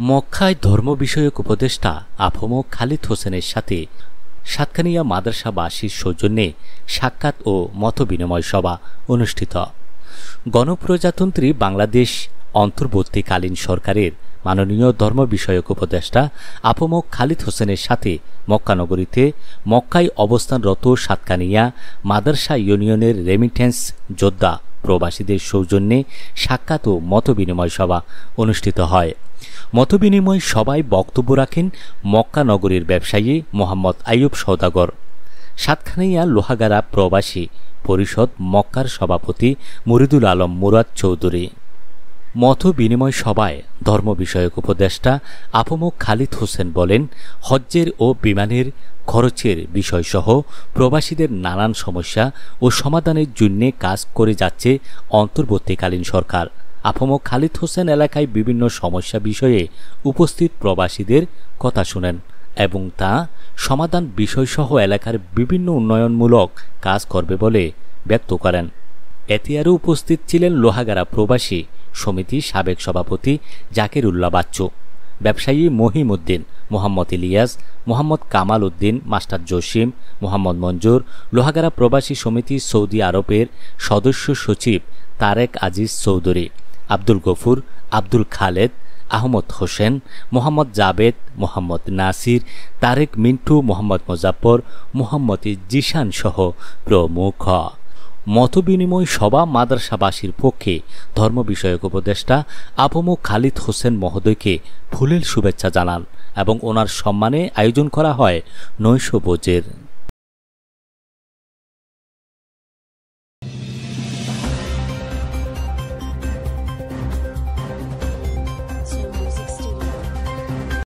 মক্কায় ধর্ম বিষয়ক উপদেষ্টা আফম খালিদ হোসেনের সাথে সাতকানিয়া মাদ্রাসাবাসীর সৌজন্যে সাক্ষাৎ ও মতবিনিময় সভা অনুষ্ঠিত। গণপ্রজাতন্ত্রী বাংলাদেশ অন্তর্বর্তীকালীন সরকারের মাননীয় ধর্ম বিষয়ক উপদেষ্টা আফম খালিদ হোসেনের সাথে মক্কানগরীতে মক্কায় অবস্থানরত সাতকানিয়া মাদ্রাসা ইউনিয়নের রেমিটেন্স যোদ্ধা প্রবাসীদের সৌজন্যে সাক্ষাৎ ও মতবিনিময় সভা অনুষ্ঠিত হয়। মতবিনিময় সভায় বক্তব্য রাখেন মক্কা নগরীর ব্যবসায়ী মোহাম্মদ আইয়ুব সওদাগর, সাতকানিয়া লোহাগাড়া প্রবাসী পরিষদ মক্কার সভাপতি মুরিদুল আলম মুরাদ চৌধুরী। মতবিনিময় সভায় ধর্ম বিষয়ক উপদেষ্টা আফম খালিদ হোসেন বলেন, হজ্জের ও বিমানের খরচের বিষয়সহ প্রবাসীদের নানান সমস্যা ও সমাধানের জন্য কাজ করে যাচ্ছে অন্তর্বর্তীকালীন সরকার। আফম খালিদ হোসেন এলাকায় বিভিন্ন সমস্যা বিষয়ে উপস্থিত প্রবাসীদের কথা শুনেন এবং তা সমাধান বিষয়সহ এলাকার বিভিন্ন উন্নয়নমূলক কাজ করবে বলে ব্যক্ত করেন। এতে আরও উপস্থিত ছিলেন লোহাগাড়া প্রবাসী সমিতির সাবেক সভাপতি জাকির উল্লাহ বাচ্চু, ব্যবসায়ী মহিম উদ্দিন, মোহাম্মদ ইলিয়াস, মোহাম্মদ কামাল উদ্দিন, মাস্টার জসিম, মোহাম্মদ মঞ্জুর, লোহাগাড়া প্রবাসী সমিতি সৌদি আরবের সদস্য সচিব তারেক আজিজ চৌধুরী, আব্দুল গফুর, আব্দুল খালেদ, আহমদ হোসেন, মোহাম্মদ জাবেদ, মোহাম্মদ নাসির, তারেক মিন্টু, মোহাম্মদ মোজাফর, মোহাম্মদ জিশান সহ প্রমুখ। মতবিনিময় সভা মাদ্রাসাবাসীর পক্ষে ধর্ম বিষয়ক উপদেষ্টা আফম খালিদ হোসেন মহোদয়কে ফুলেল শুভেচ্ছা জানান এবং ওনার সম্মানে আয়োজন করা হয় নৈশভোজের।